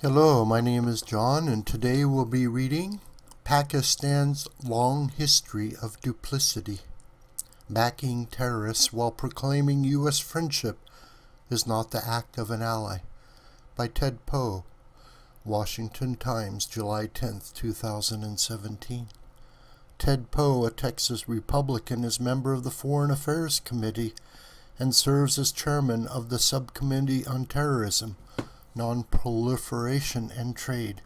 Hello, my name is John, and today we'll be reading Pakistan's Long History of Duplicity. Backing terrorists while proclaiming U.S. friendship is not the act of an ally, by Ted Poe, Washington Times, July 10, 2017. Ted Poe, a Texas Republican, is member of the Foreign Affairs Committee and serves as chairman of the Subcommittee on Terrorism, Non-Proliferation and Trade.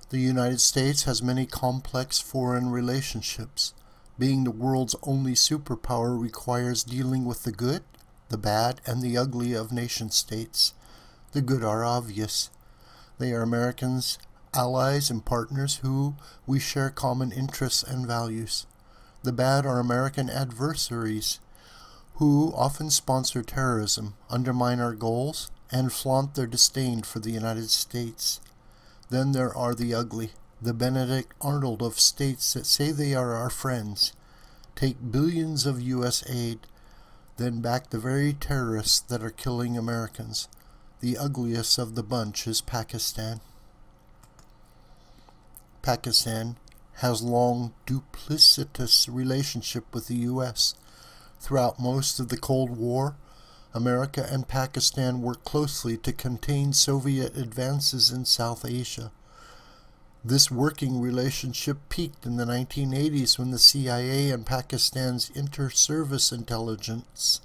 The United States has many complex foreign relationships. Being the world's only superpower requires dealing with the good, the bad, and the ugly of nation-states. The good are obvious. They are Americans, allies, and partners who we share common interests and values. The bad are American adversaries, who often sponsor terrorism, undermine our goals, and flaunt their disdain for the United States. Then there are the ugly, the Benedict Arnold of states that say they are our friends, take billions of U.S. aid, then back the very terrorists that are killing Americans. The ugliest of the bunch is Pakistan. Pakistan has long duplicitous relationship with the U.S. Throughout most of the Cold War, America and Pakistan worked closely to contain Soviet advances in South Asia. This working relationship peaked in the 1980s when the CIA and Pakistan's Inter-Service Intelligence,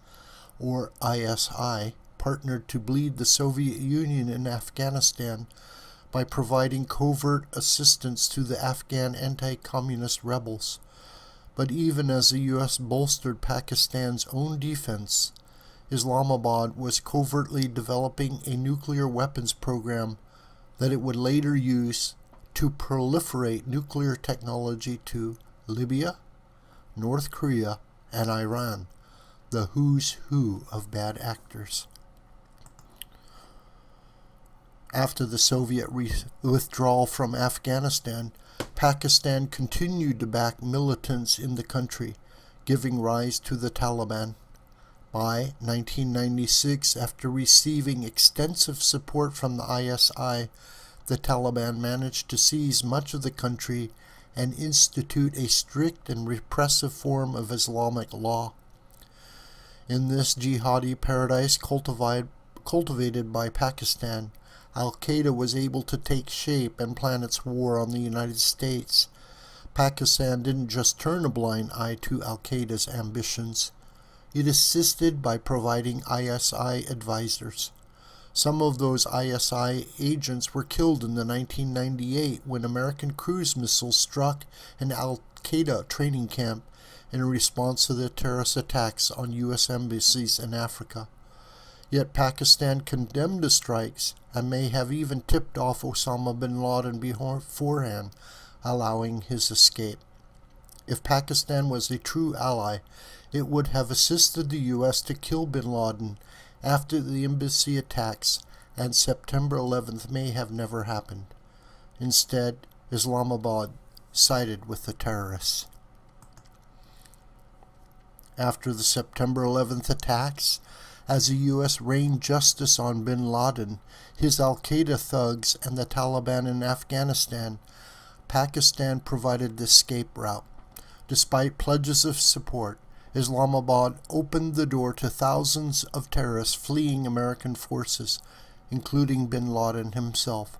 or ISI, partnered to bleed the Soviet Union in Afghanistan by providing covert assistance to the Afghan anti-communist rebels. But even as the U.S. bolstered Pakistan's own defense, Islamabad was covertly developing a nuclear weapons program that it would later use to proliferate nuclear technology to Libya, North Korea, and Iran, the who's who of bad actors. After the Soviet withdrawal from Afghanistan, Pakistan continued to back militants in the country, giving rise to the Taliban. By 1996, after receiving extensive support from the ISI, the Taliban managed to seize much of the country and institute a strict and repressive form of Islamic law. In this jihadi paradise cultivated by Pakistan, Al-Qaeda was able to take shape and plan its war on the United States. Pakistan didn't just turn a blind eye to Al-Qaeda's ambitions. It assisted by providing ISI advisors. Some of those ISI agents were killed in the 1998 when American cruise missiles struck an Al-Qaeda training camp in response to the terrorist attacks on U.S. embassies in Africa. Yet Pakistan condemned the strikes and may have even tipped off Osama bin Laden beforehand, allowing his escape. If Pakistan was a true ally, it would have assisted the U.S. to kill bin Laden after the embassy attacks, and September 11th may have never happened. Instead, Islamabad sided with the terrorists. After the September 11th attacks, as the U.S. rained justice on bin Laden, his Al-Qaeda thugs, and the Taliban in Afghanistan, Pakistan provided the escape route. Despite pledges of support, Islamabad opened the door to thousands of terrorists fleeing American forces, including bin Laden himself.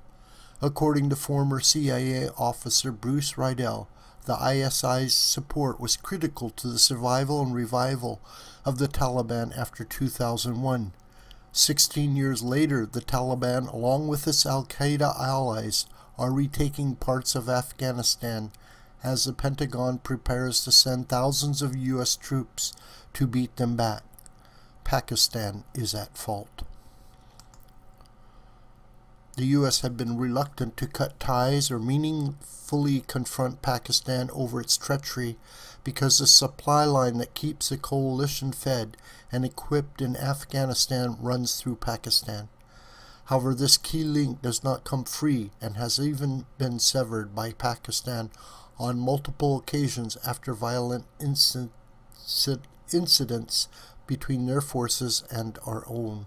According to former CIA officer Bruce Riedel, the ISI's support was critical to the survival and revival of the Taliban after 2001. 16 years later, the Taliban, along with its Al-Qaeda allies, are retaking parts of Afghanistan as the Pentagon prepares to send thousands of U.S. troops to beat them back. Pakistan is at fault. The U.S. had been reluctant to cut ties or meaningfully confront Pakistan over its treachery because the supply line that keeps the coalition fed and equipped in Afghanistan runs through Pakistan. However, this key link does not come free and has even been severed by Pakistan on multiple occasions after violent incidents between their forces and our own.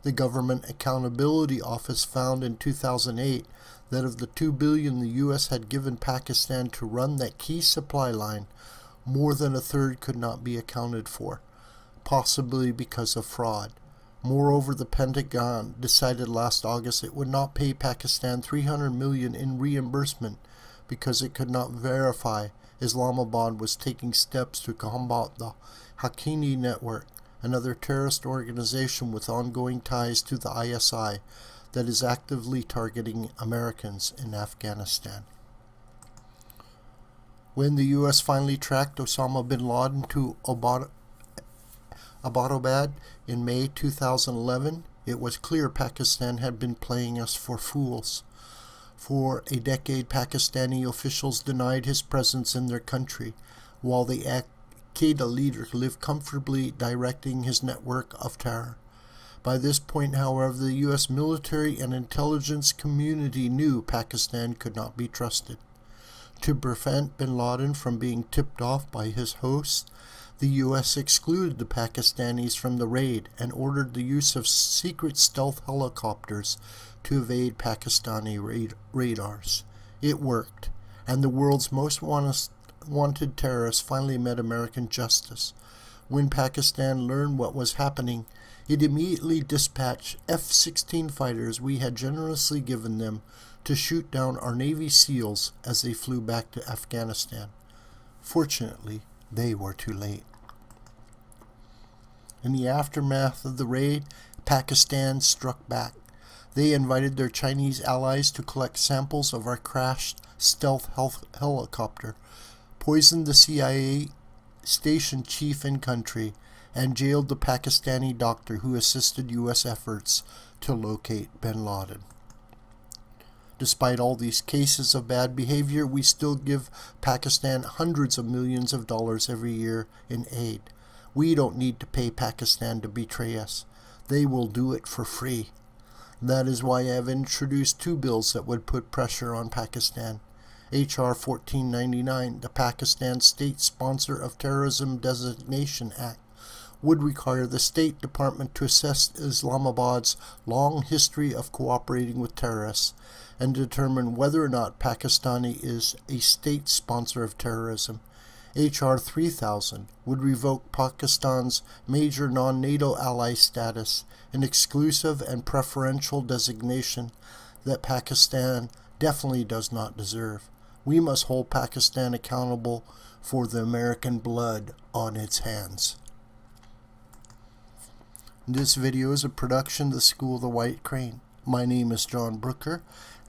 The Government Accountability Office found in 2008 that of the $2 billion the U.S. had given Pakistan to run that key supply line, more than a third could not be accounted for, possibly because of fraud. Moreover, the Pentagon decided last August it would not pay Pakistan $300 million in reimbursement because it could not verify Islamabad was taking steps to combat the Haqqani network, another terrorist organization with ongoing ties to the ISI that is actively targeting Americans in Afghanistan. When the U.S. finally tracked Osama bin Laden to Abbottabad in May 2011, it was clear Pakistan had been playing us for fools. For a decade, Pakistani officials denied his presence in their country, while the Al-Qaeda leader lived comfortably directing his network of terror. By this point, however, the U.S. military and intelligence community knew Pakistan could not be trusted. To prevent bin Laden from being tipped off by his hosts, the U.S. excluded the Pakistanis from the raid and ordered the use of secret stealth helicopters to evade Pakistani radars. It worked, and the world's most wanted terrorists finally met American justice. When Pakistan learned what was happening, it immediately dispatched F-16 fighters we had generously given them to shoot down our Navy SEALs as they flew back to Afghanistan. Fortunately, they were too late. In the aftermath of the raid, Pakistan struck back. They invited their Chinese allies to collect samples of our crashed stealth helicopter, poisoned the CIA station chief in country, and jailed the Pakistani doctor who assisted U.S. efforts to locate bin Laden. Despite all these cases of bad behavior, we still give Pakistan hundreds of millions of dollars every year in aid. We don't need to pay Pakistan to betray us. They will do it for free. That is why I have introduced two bills that would put pressure on Pakistan. H.R. 1499, the Pakistan State Sponsor of Terrorism Designation Act, would require the State Department to assess Islamabad's long history of cooperating with terrorists and determine whether or not Pakistani is a state sponsor of terrorism. H.R. 3000 would revoke Pakistan's major non-NATO ally status, an exclusive and preferential designation that Pakistan definitely does not deserve. We must hold Pakistan accountable for the American blood on its hands. This video is a production of the School of the White Crane. My name is John Brooker,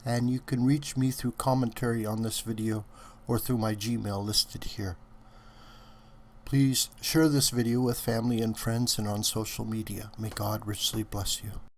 and you can reach me through commentary on this video or through my Gmail listed here. Please share this video with family and friends and on social media. May God richly bless you.